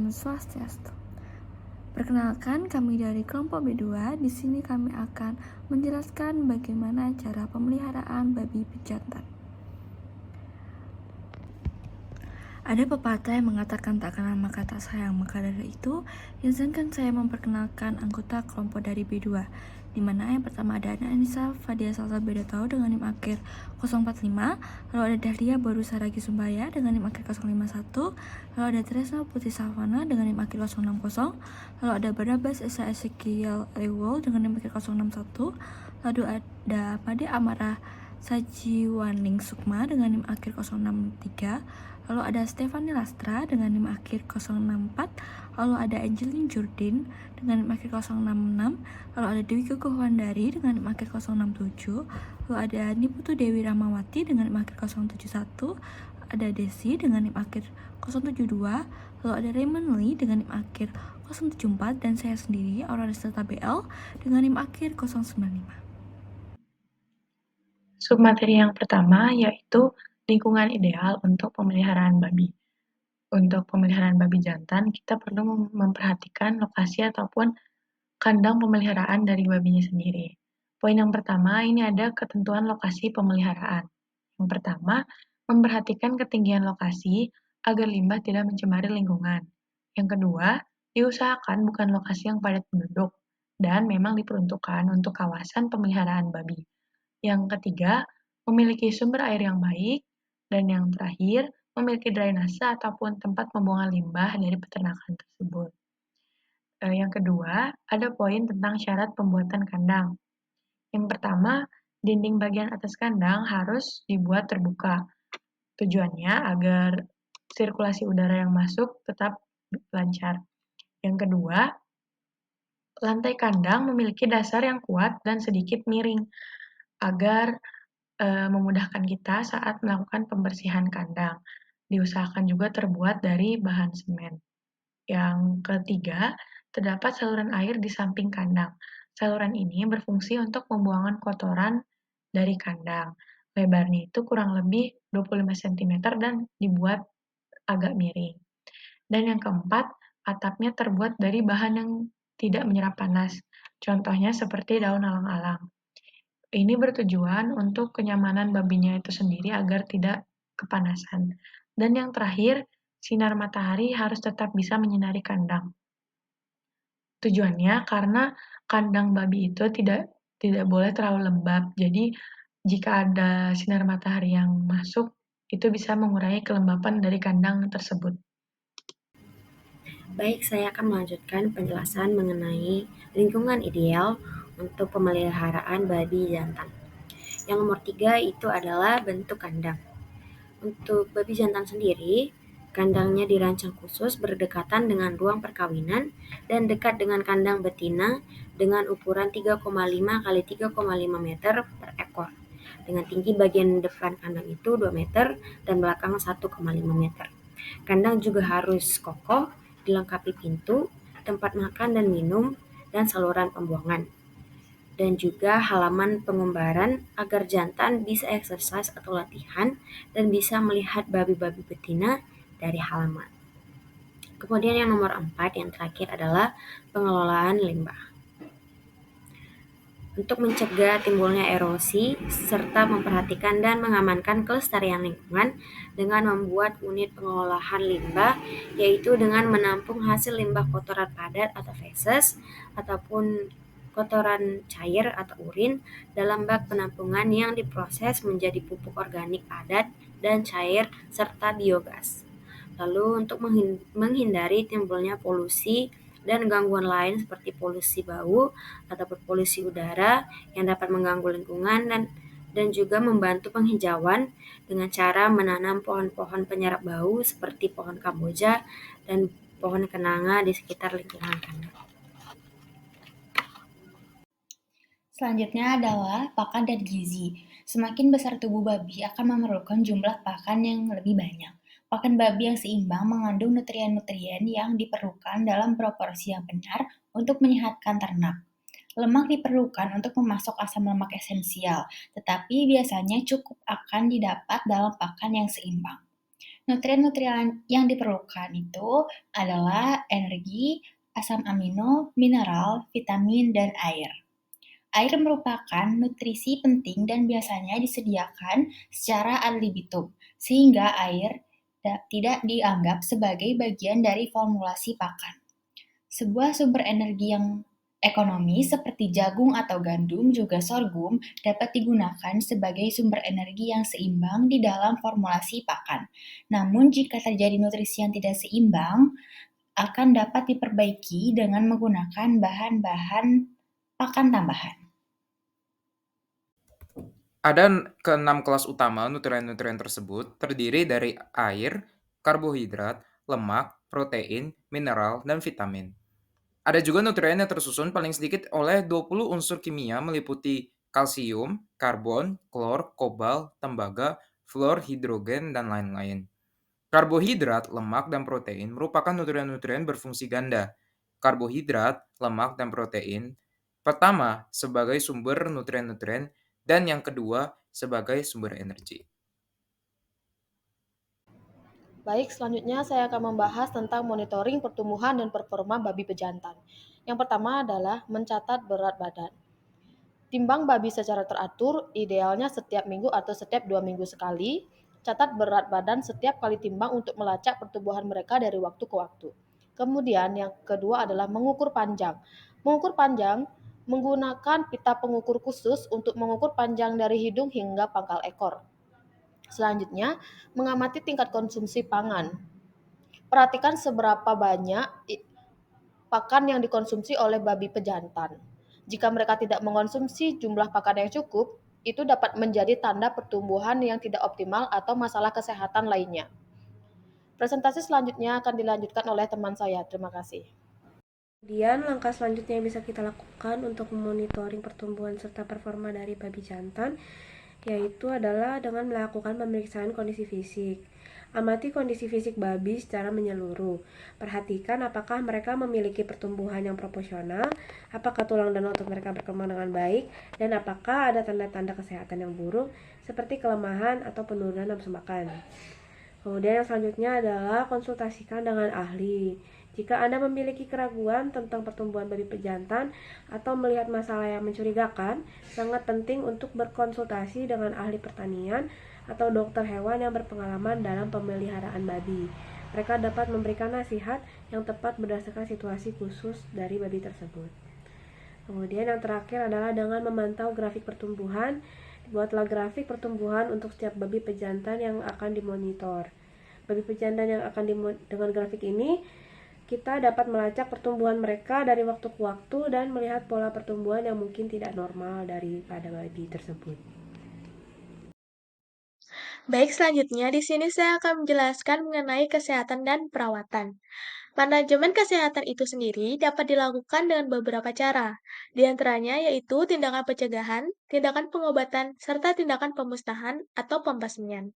Om Swastiastu. Perkenalkan, kami dari kelompok B2. Di sini kami akan menjelaskan bagaimana cara pemeliharaan babi pejantan. Ada pepatah yang mengatakan tak kenal maka tak sayang, maka dari itu izinkan saya memperkenalkan anggota kelompok dari B2, di mana yang pertama ada Anissa Fadia Salsa Bedatau dengan NIM akhir 045, lalu ada Dahlia Baru Saragi Sumbaya dengan NIM akhir 051, lalu ada Tresna Putih Savana dengan NIM akhir 060, lalu ada Barnabas Esa Ezekiel Ewol dengan NIM akhir 061, lalu ada Pade Amarah Sajiwaning Sukma dengan NIM akhir 063, lalu ada Stefani Lastra dengan NIM akhir 064, lalu ada Angelin Jurdin dengan NIM akhir 066, lalu ada Dewi Gogohwandari dengan NIM akhir 067, lalu ada Niputu Dewi Rahmawati dengan NIM akhir 071, ada Desi dengan NIM akhir 072, lalu ada Raymond Lee dengan NIM akhir 074, dan saya sendiri Aurora Serta BL dengan NIM akhir 095. Submateri yang pertama yaitu lingkungan ideal untuk pemeliharaan babi. Untuk pemeliharaan babi jantan, kita perlu memperhatikan lokasi ataupun kandang pemeliharaan dari babinya sendiri. Poin yang pertama, ini ada ketentuan lokasi pemeliharaan. Yang pertama, memperhatikan ketinggian lokasi agar limbah tidak mencemari lingkungan. Yang kedua, diusahakan bukan lokasi yang padat penduduk dan memang diperuntukkan untuk kawasan pemeliharaan babi. Yang ketiga, memiliki sumber air yang baik. Dan yang terakhir, memiliki drainase ataupun tempat pembuangan limbah dari peternakan tersebut. Yang kedua, ada poin tentang syarat pembuatan kandang. Yang pertama, dinding bagian atas kandang harus dibuat terbuka. Tujuannya agar sirkulasi udara yang masuk tetap lancar. Yang kedua, lantai kandang memiliki dasar yang kuat dan sedikit miring agar memudahkan kita saat melakukan pembersihan kandang. Diusahakan juga terbuat dari bahan semen. Yang ketiga, terdapat saluran air di samping kandang. Saluran ini berfungsi untuk pembuangan kotoran dari kandang. Lebarnya itu kurang lebih 25 cm dan dibuat agak miring. Dan yang keempat, atapnya terbuat dari bahan yang tidak menyerap panas. Contohnya seperti daun alang-alang. Ini bertujuan untuk kenyamanan babinya itu sendiri agar tidak kepanasan. Dan yang terakhir, sinar matahari harus tetap bisa menyinari kandang. Tujuannya karena kandang babi itu tidak boleh terlalu lembab. Jadi jika ada sinar matahari yang masuk, itu bisa mengurangi kelembapan dari kandang tersebut. Baik, saya akan melanjutkan penjelasan mengenai lingkungan ideal untuk pemeliharaan babi jantan. Yang nomor 3 itu adalah bentuk kandang. Untuk babi jantan sendiri, kandangnya dirancang khusus berdekatan dengan ruang perkawinan dan dekat dengan kandang betina dengan ukuran 3,5 kali 3,5 meter per ekor. Dengan tinggi bagian depan kandang itu 2 meter dan belakang 1,5 meter. Kandang juga harus kokoh, dilengkapi pintu, tempat makan dan minum, dan saluran pembuangan. Dan juga halaman pengumbaran agar jantan bisa eksersis atau latihan dan bisa melihat babi-babi betina dari halaman. Kemudian yang nomor 4, yang terakhir adalah pengelolaan limbah. Untuk mencegah timbulnya erosi, serta memperhatikan dan mengamankan kelestarian lingkungan dengan membuat unit pengolahan limbah, yaitu dengan menampung hasil limbah kotoran padat atau feses, ataupun kotoran cair atau urin dalam bak penampungan yang diproses menjadi pupuk organik padat dan cair serta biogas. Lalu untuk menghindari timbulnya polusi dan gangguan lain seperti polusi bau ataupun polusi udara yang dapat mengganggu lingkungan dan juga membantu penghijauan dengan cara menanam pohon-pohon penyerap bau seperti pohon kamboja dan pohon kenanga di sekitar lingkungan kandang. Selanjutnya adalah pakan dan gizi. Semakin besar tubuh babi akan memerlukan jumlah pakan yang lebih banyak. Pakan babi yang seimbang mengandung nutrien-nutrien yang diperlukan dalam proporsi yang benar untuk menyehatkan ternak. Lemak diperlukan untuk memasok asam lemak esensial, tetapi biasanya cukup akan didapat dalam pakan yang seimbang. Nutrien-nutrien yang diperlukan itu adalah energi, asam amino, mineral, vitamin, dan air. Air merupakan nutrisi penting dan biasanya disediakan secara ad libitum, sehingga air tidak dianggap sebagai bagian dari formulasi pakan. Sebuah sumber energi yang ekonomis seperti jagung atau gandum juga sorghum dapat digunakan sebagai sumber energi yang seimbang di dalam formulasi pakan. Namun jika terjadi nutrisi yang tidak seimbang, akan dapat diperbaiki dengan menggunakan bahan-bahan pakan tambahan. Ada keenam kelas utama nutrien-nutrien tersebut terdiri dari air, karbohidrat, lemak, protein, mineral, dan vitamin. Ada juga nutrien yang tersusun paling sedikit oleh 20 unsur kimia meliputi kalsium, karbon, klor, kobalt, tembaga, fluor, hidrogen, dan lain-lain. Karbohidrat, lemak, dan protein merupakan nutrien-nutrien berfungsi ganda. Karbohidrat, lemak, dan protein pertama sebagai sumber nutrien-nutrien dan yang kedua sebagai sumber energi. Baik, selanjutnya saya akan membahas tentang monitoring pertumbuhan dan performa babi pejantan. Yang pertama adalah mencatat berat badan. Timbang babi secara teratur, idealnya setiap minggu atau setiap 2 minggu sekali. Catat berat badan setiap kali timbang untuk melacak pertumbuhan mereka dari waktu ke waktu. Kemudian yang kedua adalah mengukur panjang. Mengukur panjang menggunakan pita pengukur khusus untuk mengukur panjang dari hidung hingga pangkal ekor. Selanjutnya, mengamati tingkat konsumsi pangan. Perhatikan seberapa banyak pakan yang dikonsumsi oleh babi pejantan. Jika mereka tidak mengonsumsi jumlah pakan yang cukup, itu dapat menjadi tanda pertumbuhan yang tidak optimal atau masalah kesehatan lainnya. Presentasi selanjutnya akan dilanjutkan oleh teman saya. Terima kasih. Kemudian, langkah selanjutnya yang bisa kita lakukan untuk memonitoring pertumbuhan serta performa dari babi jantan yaitu adalah dengan melakukan pemeriksaan kondisi fisik. Amati kondisi fisik babi secara menyeluruh. Perhatikan apakah mereka memiliki pertumbuhan yang proporsional, apakah tulang dan otot mereka berkembang dengan baik, dan apakah ada tanda-tanda kesehatan yang buruk seperti kelemahan atau penurunan nafsu makan. Kemudian yang selanjutnya adalah konsultasikan dengan ahli. Jika Anda memiliki keraguan tentang pertumbuhan babi pejantan atau melihat masalah yang mencurigakan, sangat penting untuk berkonsultasi dengan ahli pertanian atau dokter hewan yang berpengalaman dalam pemeliharaan babi. Mereka dapat memberikan nasihat yang tepat berdasarkan situasi khusus dari babi tersebut. Kemudian yang terakhir adalah dengan memantau grafik pertumbuhan. Buatlah grafik pertumbuhan untuk setiap babi pejantan yang akan dimonitor. Babi pejantan yang akan dengan grafik ini, kita dapat melacak pertumbuhan mereka dari waktu ke waktu dan melihat pola pertumbuhan yang mungkin tidak normal daripada babi tersebut. Baik, selanjutnya di sini saya akan menjelaskan mengenai kesehatan dan perawatan. Manajemen kesehatan itu sendiri dapat dilakukan dengan beberapa cara, di antaranya yaitu tindakan pencegahan, tindakan pengobatan, serta tindakan pemusnahan atau pembasmian.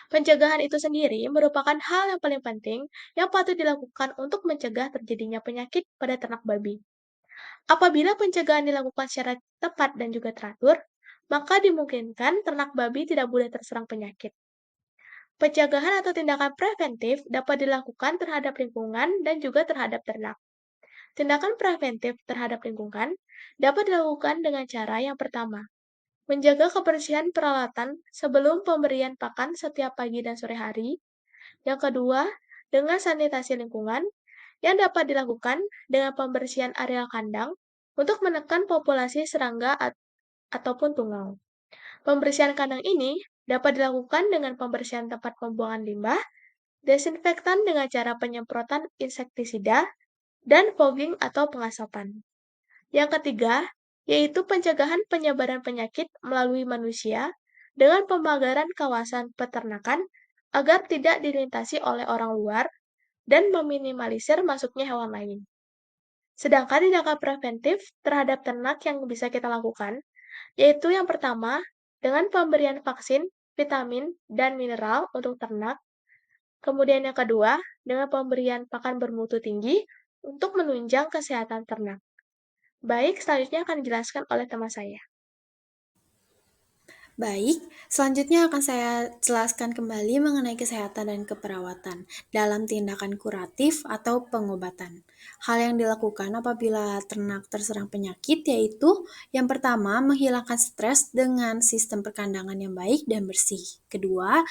Pencegahan itu sendiri merupakan hal yang paling penting yang patut dilakukan untuk mencegah terjadinya penyakit pada ternak babi. Apabila pencegahan dilakukan secara tepat dan juga teratur, maka dimungkinkan ternak babi tidak mudah terserang penyakit. Pencegahan atau tindakan preventif dapat dilakukan terhadap lingkungan dan juga terhadap ternak. Tindakan preventif terhadap lingkungan dapat dilakukan dengan cara yang pertama, menjaga kebersihan peralatan sebelum pemberian pakan setiap pagi dan sore hari. Yang kedua, dengan sanitasi lingkungan yang dapat dilakukan dengan pembersihan area kandang untuk menekan populasi serangga ataupun tungau. Pembersihan kandang ini dapat dilakukan dengan pembersihan tempat pembuangan limbah, desinfektan dengan cara penyemprotan insektisida, dan fogging atau pengasapan. Yang ketiga, yaitu pencegahan penyebaran penyakit melalui manusia dengan pemagaran kawasan peternakan agar tidak dilintasi oleh orang luar dan meminimalisir masuknya hewan lain. Sedangkan tindakan preventif terhadap ternak yang bisa kita lakukan, yaitu yang pertama, dengan pemberian vaksin, vitamin, dan mineral untuk ternak. Kemudian yang kedua, dengan pemberian pakan bermutu tinggi untuk menunjang kesehatan ternak. Baik, selanjutnya akan dijelaskan oleh teman saya. Baik, selanjutnya akan saya jelaskan kembali mengenai kesehatan dan keperawatan dalam tindakan kuratif atau pengobatan. Hal yang dilakukan apabila ternak terserang penyakit yaitu yang pertama, menghilangkan stres dengan sistem perkandangan yang baik dan bersih. Kedua,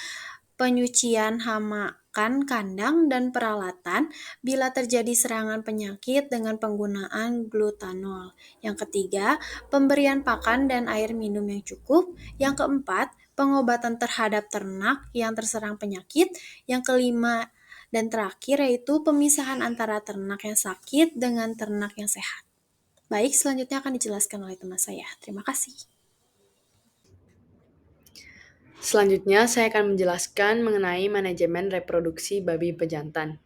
penyucian hamakan kandang dan peralatan bila terjadi serangan penyakit dengan penggunaan glutanol. Yang ketiga, pemberian pakan dan air minum yang cukup. Yang keempat, pengobatan terhadap ternak yang terserang penyakit. Yang kelima dan terakhir yaitu pemisahan antara ternak yang sakit dengan ternak yang sehat. Baik, selanjutnya akan dijelaskan oleh teman saya. Terima kasih. Selanjutnya, saya akan menjelaskan mengenai manajemen reproduksi babi pejantan.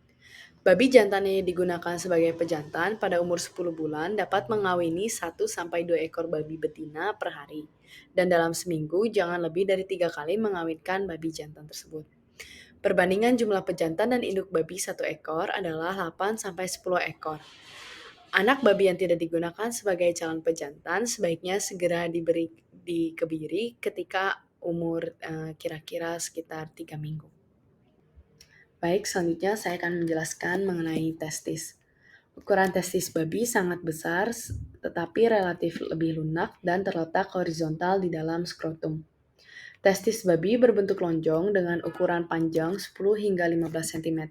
Babi jantan yang digunakan sebagai pejantan pada umur 10 bulan dapat mengawini 1-2 ekor babi betina per hari. Dan dalam seminggu, jangan lebih dari 3 kali mengawinkan babi jantan tersebut. Perbandingan jumlah pejantan dan induk babi 1 ekor adalah 8-10 ekor. Anak babi yang tidak digunakan sebagai calon pejantan sebaiknya segera dikebiri ketika umur kira-kira sekitar 3 minggu. Baik, selanjutnya saya akan menjelaskan mengenai testis. Ukuran testis babi sangat besar, tetapi relatif lebih lunak dan terletak horizontal di dalam skrotum. Testis babi berbentuk lonjong dengan ukuran panjang 10 hingga 15 cm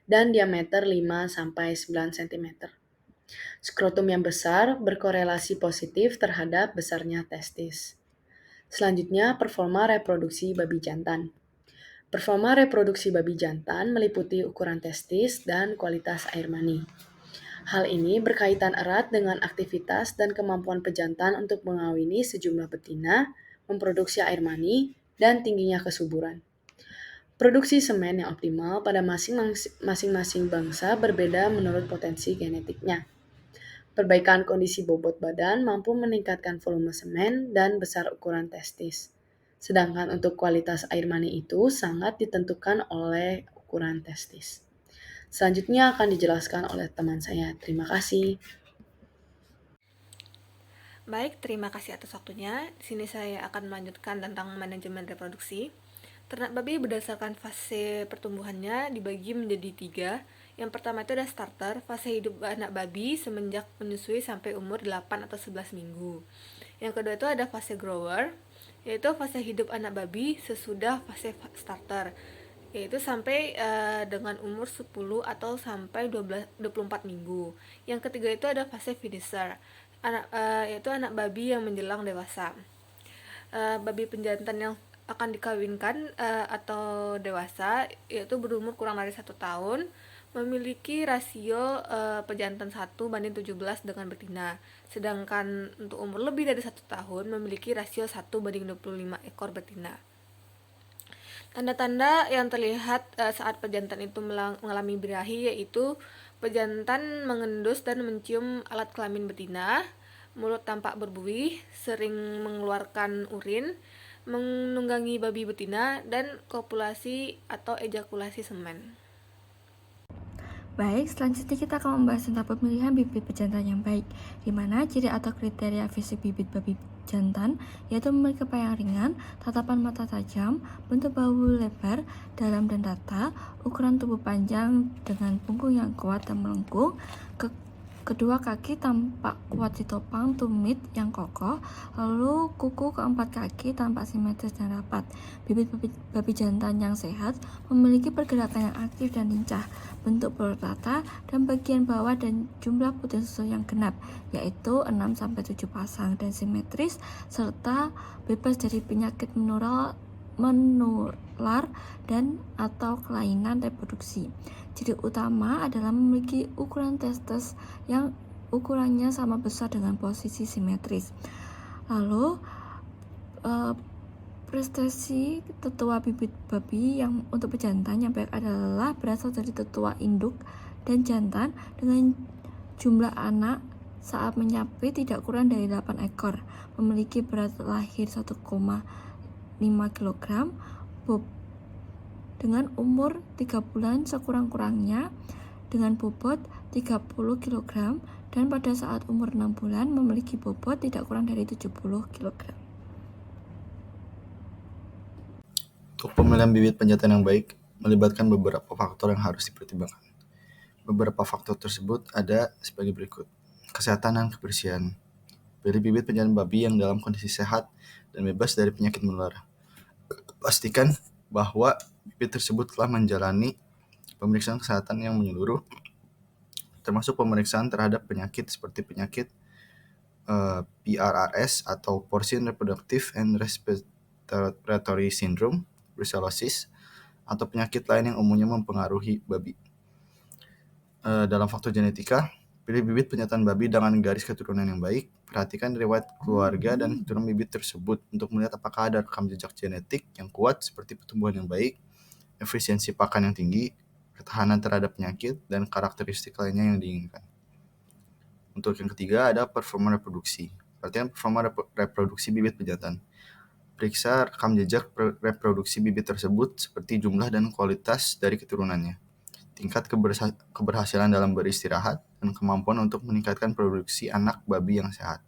dan diameter 5-9 cm. Skrotum yang besar berkorelasi positif terhadap besarnya testis. Selanjutnya, performa reproduksi babi jantan. Performa reproduksi babi jantan meliputi ukuran testis dan kualitas air mani. Hal ini berkaitan erat dengan aktivitas dan kemampuan pejantan untuk mengawini sejumlah betina, memproduksi air mani, dan tingginya kesuburan. Produksi semen yang optimal pada masing-masing bangsa berbeda menurut potensi genetiknya. Perbaikan kondisi bobot badan mampu meningkatkan volume semen dan besar ukuran testis. Sedangkan untuk kualitas air mani itu sangat ditentukan oleh ukuran testis. Selanjutnya akan dijelaskan oleh teman saya. Terima kasih. Baik, terima kasih atas waktunya. Di sini saya akan melanjutkan tentang manajemen reproduksi. Ternak babi berdasarkan fase pertumbuhannya dibagi menjadi 3. Yang pertama itu ada starter, fase hidup anak babi semenjak menyusui sampai umur 8 atau 11 minggu. Yang kedua itu ada fase grower, yaitu fase hidup anak babi sesudah fase starter, yaitu sampai dengan umur 10 atau sampai 24 minggu. Yang ketiga itu ada fase finisher, yaitu anak babi yang menjelang dewasa. Babi pejantan yang akan dikawinkan atau dewasa yaitu berumur kurang dari 1 tahun, memiliki rasio pejantan 1:17 dengan betina. Sedangkan untuk umur lebih dari 1 tahun memiliki rasio 1:25 ekor betina. Tanda-tanda yang terlihat saat pejantan itu mengalami birahi yaitu pejantan mengendus dan mencium alat kelamin betina, mulut tampak berbuih, sering mengeluarkan urin, menunggangi babi betina, dan kopulasi atau ejakulasi semen. Baik, selanjutnya kita akan membahas tentang pemilihan bibit pejantan yang baik, di mana ciri atau kriteria fisik bibit babi jantan yaitu memiliki kepala yang ringan, tatapan mata tajam, bentuk bahu lebar, dalam dan rata, ukuran tubuh panjang dengan punggung yang kuat dan melengkung, kedua kaki tampak kuat ditopang tumit yang kokoh, lalu kuku keempat kaki tampak simetris dan rapat. Bibit babi jantan yang sehat memiliki pergerakan yang aktif dan lincah, bentuk perut rata, dan bagian bawah dan jumlah puting susu yang genap, yaitu 6-7 pasang dan simetris, serta bebas dari penyakit menular dan atau kelainan reproduksi. Ciri utama adalah memiliki ukuran testis yang ukurannya sama besar dengan posisi simetris. Lalu prestasi tetua bibit babi yang untuk pejantan yang baik adalah berasal dari tetua induk dan jantan dengan jumlah anak saat menyapit tidak kurang dari 8 ekor, memiliki berat lahir 1,5 kg, dengan umur 3 bulan sekurang-kurangnya, dengan bobot 30 kg, dan pada saat umur 6 bulan memiliki bobot tidak kurang dari 70 kg. Untuk pemilihan bibit penjantan yang baik melibatkan beberapa faktor yang harus dipertimbangkan. Beberapa faktor tersebut ada sebagai berikut. Kesehatan dan kebersihan. Pilih bibit penjantan babi yang dalam kondisi sehat dan bebas dari penyakit menular. Pastikan bahwa bibit tersebut telah menjalani pemeriksaan kesehatan yang menyeluruh, termasuk pemeriksaan terhadap penyakit seperti penyakit PRRS atau Porcine Reproductive and Respiratory Syndrome, brucellosis, atau penyakit lain yang umumnya mempengaruhi babi. Dalam faktor genetika, pilih bibit penjantan babi dengan garis keturunan yang baik. Perhatikan riwayat keluarga dan keturunan bibit tersebut untuk melihat apakah ada rekam jejak genetik yang kuat seperti pertumbuhan yang baik, efisiensi pakan yang tinggi, ketahanan terhadap penyakit, dan karakteristik lainnya yang diinginkan. Untuk yang ketiga ada performa reproduksi. Perhatikan performa reproduksi bibit penjantan. Periksa rekam jejak reproduksi bibit tersebut seperti jumlah dan kualitas dari keturunannya, tingkat keberhasilan dalam beristirahat, dan kemampuan untuk meningkatkan produksi anak babi yang sehat.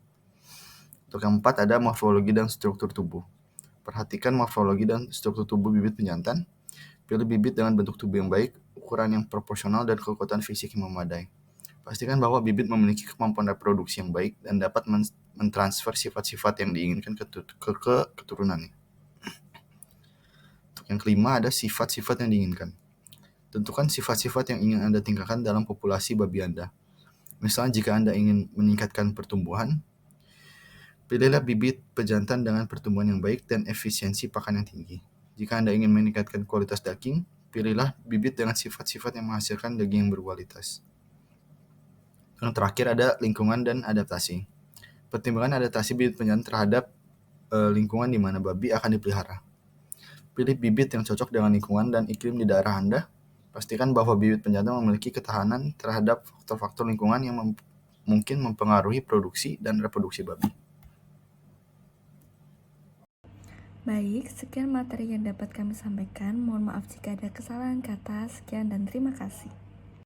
Untuk yang keempat ada morfologi dan struktur tubuh. Perhatikan morfologi dan struktur tubuh bibit penjantan. Pilih bibit dengan bentuk tubuh yang baik, ukuran yang proporsional, dan kekuatan fisik yang memadai. Pastikan bahwa bibit memiliki kemampuan reproduksi yang baik dan dapat mentransfer sifat-sifat yang diinginkan ke keturunannya. Untuk yang kelima ada sifat-sifat yang diinginkan. Tentukan sifat-sifat yang ingin Anda tingkatkan dalam populasi babi Anda. Misalnya jika Anda ingin meningkatkan pertumbuhan, pilihlah bibit pejantan dengan pertumbuhan yang baik dan efisiensi pakan yang tinggi. Jika Anda ingin meningkatkan kualitas daging, pilihlah bibit dengan sifat-sifat yang menghasilkan daging yang berkualitas. Yang terakhir ada lingkungan dan adaptasi. Pertimbangan adaptasi bibit penjantan terhadap lingkungan di mana babi akan dipelihara. Pilih bibit yang cocok dengan lingkungan dan iklim di daerah Anda. Pastikan bahwa bibit penjantan memiliki ketahanan terhadap faktor-faktor lingkungan yang mungkin mempengaruhi produksi dan reproduksi babi. Baik, sekian materi yang dapat kami sampaikan. Mohon maaf jika ada kesalahan kata. Sekian dan terima kasih.